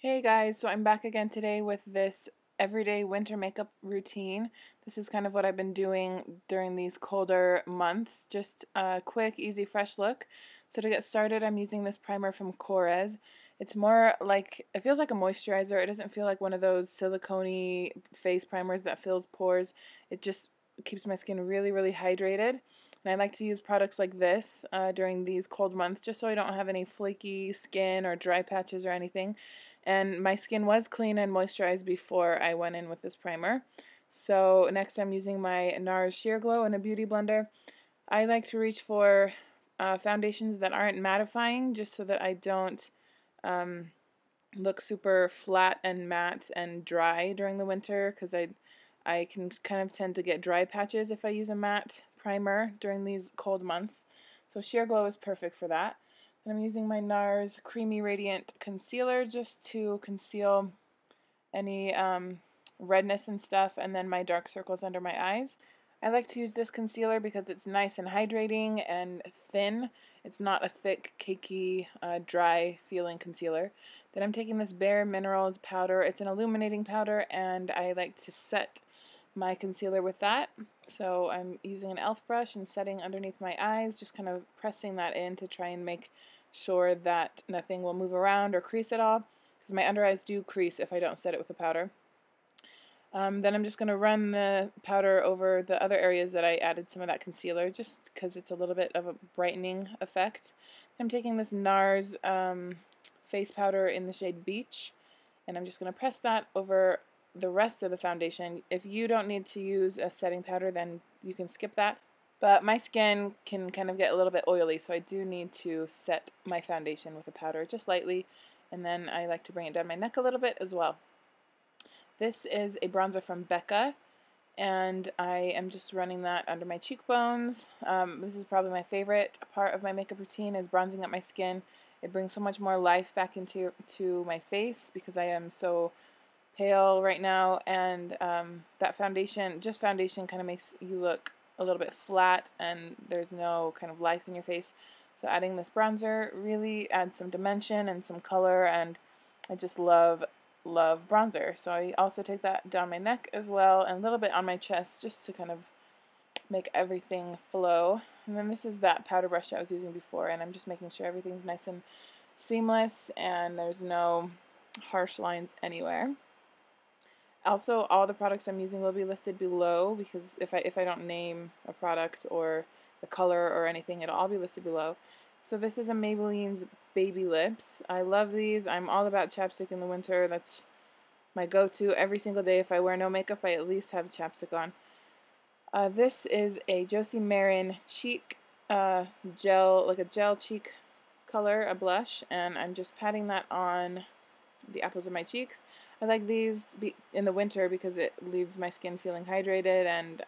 Hey guys, so I'm back again today with this everyday winter makeup routine. This is kind of what I've been doing during these colder months. Just a quick, easy, fresh look. So to get started, I'm using this primer from Korres. It's more like, it feels like a moisturizer. It doesn't feel like one of those silicone-y face primers that fills pores. It just keeps my skin really, really hydrated. And I like to use products like this during these cold months just so I don't have any flaky skin or dry patches or anything. And my skin was clean and moisturized before I went in with this primer. So next I'm using my Nars Sheer Glow in a beauty blender. I like to reach for foundations that aren't mattifying just so that I don't look super flat and matte and dry during the winter, because I can kind of tend to get dry patches if I use a matte primer during these cold months. So Sheer Glow is perfect for that. And I'm using my Nars Creamy Radiant Concealer just to conceal any redness and stuff, and then my dark circles under my eyes. I like to use this concealer because it's nice and hydrating and thin. It's not a thick, cakey, dry feeling concealer. Then I'm taking this Bare Minerals powder. It's an illuminating powder, and I like to set my concealer with that. So I'm using an e.l.f. brush and setting underneath my eyes, just kind of pressing that in to try and make sure that nothing will move around or crease at all, because my under eyes do crease if I don't set it with the powder. Then I'm just going to run the powder over the other areas that I added some of that concealer, just because it's a little bit of a brightening effect. I'm taking this Nars face powder in the shade Beach, and I'm just going to press that over the rest of the foundation. If you don't need to use a setting powder, then you can skip that. But my skin can kind of get a little bit oily, so I do need to set my foundation with a powder just lightly, and then I like to bring it down my neck a little bit as well. This is a bronzer from Becca, and I am just running that under my cheekbones. This is probably my favorite part of my makeup routine, is bronzing up my skin. It brings so much more life back into my face because I am so pale right now, and that foundation, just foundation, kind of makes you look a little bit flat and there's no kind of life in your face. So adding this bronzer really adds some dimension and some color, and I just love bronzer. So I also take that down my neck as well, and a little bit on my chest, just to kind of make everything flow. And then this is that powder brush I was using before, and I'm just making sure everything's nice and seamless and there's no harsh lines anywhere. Also, all the products I'm using will be listed below, because if I don't name a product or the color or anything, it'll all be listed below. So this is a Maybelline's Baby Lips. I love these. I'm all about chapstick in the winter. That's my go-to every single day. If I wear no makeup, I at least have chapstick on. This is a Josie Maran cheek gel, like a gel cheek color, a blush, and I'm just patting that on the apples of my cheeks. I like these in the winter because it leaves my skin feeling hydrated and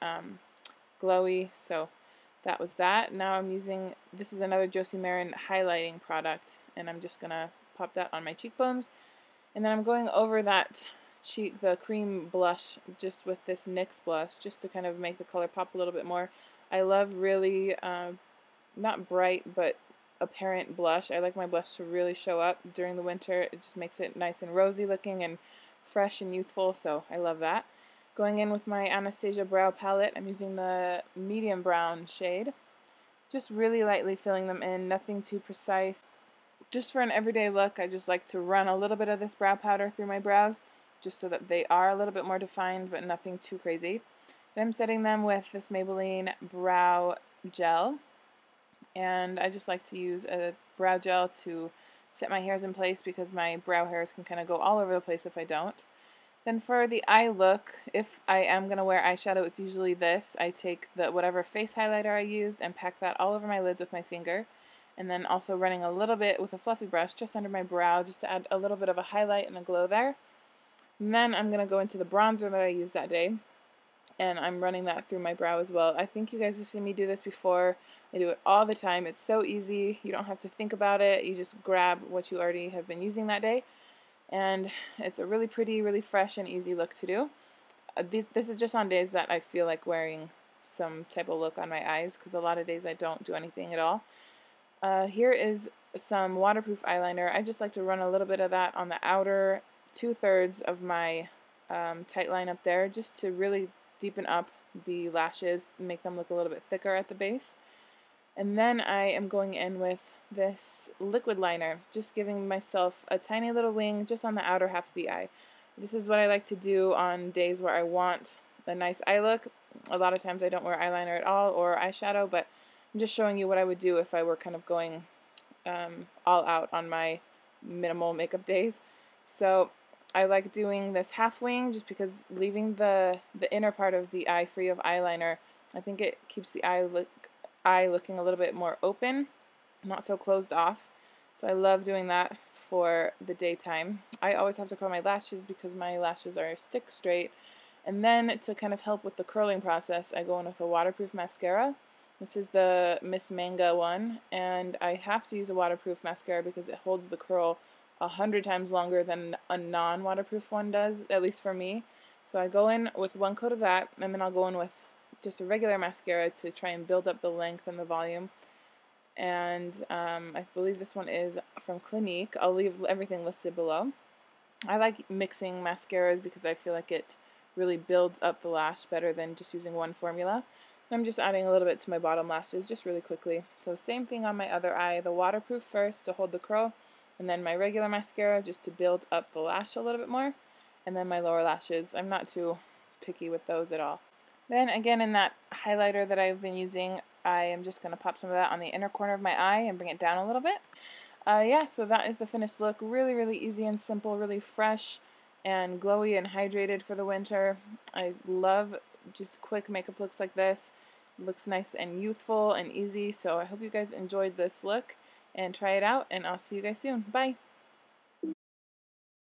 glowy, so that was that. Now I'm using, this is another Josie Maran highlighting product, and I'm just going to pop that on my cheekbones. And then I'm going over that cheek, the cream blush, just with this NYX blush, just to kind of make the color pop a little bit more. I love really, not bright, but apparent blush. I like my blush to really show up during the winter. It just makes it nice and rosy looking and fresh and youthful, so I love that. Going in with my Anastasia brow palette, I'm using the medium brown shade. Just really lightly filling them in, nothing too precise. Just for an everyday look, I just like to run a little bit of this brow powder through my brows, just so that they are a little bit more defined, but nothing too crazy. Then I'm setting them with this Maybelline brow gel, and I just like to use a brow gel to set my hairs in place, because my brow hairs can kind of go all over the place if I don't. Then for the eye look, if I am going to wear eyeshadow, it's usually this. I take the whatever face highlighter I use and pack that all over my lids with my finger, and then also running a little bit with a fluffy brush just under my brow, just to add a little bit of a highlight and a glow there. And then I'm going to go into the bronzer that I used that day, and I'm running that through my brow as well. I think you guys have seen me do this before. I do it all the time. It's so easy. You don't have to think about it. You just grab what you already have been using that day, and it's a really pretty, really fresh and easy look to do. This is just on days that I feel like wearing some type of look on my eyes, because a lot of days I don't do anything at all. Here is some waterproof eyeliner. I just like to run a little bit of that on the outer 2/3 of my tight line up there, just to really deepen up the lashes, make them look a little bit thicker at the base. And then I am going in with this liquid liner, just giving myself a tiny little wing just on the outer half of the eye. This is what I like to do on days where I want a nice eye look. A lot of times I don't wear eyeliner at all or eyeshadow, but I'm just showing you what I would do if I were kind of going all out on my minimal makeup days. So I like doing this half wing just because leaving the inner part of the eye free of eyeliner, I think it keeps the eye looking a little bit more open, not so closed off. So I love doing that for the daytime. I always have to curl my lashes because my lashes are stick straight. And then to kind of help with the curling process, I go in with a waterproof mascara. This is the Miss Manga one, and I have to use a waterproof mascara because it holds the curl 100 times longer than a non-waterproof one does, at least for me. So I go in with one coat of that, and then I'll go in with just a regular mascara to try and build up the length and the volume. And I believe this one is from Clinique. I'll leave everything listed below. I like mixing mascaras because I feel like it really builds up the lash better than just using one formula. I'm just adding a little bit to my bottom lashes just really quickly. So same thing on my other eye, the waterproof first to hold the curl, and then my regular mascara just to build up the lash a little bit more, and then my lower lashes. I'm not too picky with those at all. Then again, in that highlighter that I've been using, I am just going to pop some of that on the inner corner of my eye and bring it down a little bit. Yeah, so that is the finished look. Really, really easy and simple, really fresh and glowy and hydrated for the winter. I love just quick makeup looks like this. It looks nice and youthful and easy, so I hope you guys enjoyed this look and try it out, and I'll see you guys soon. Bye!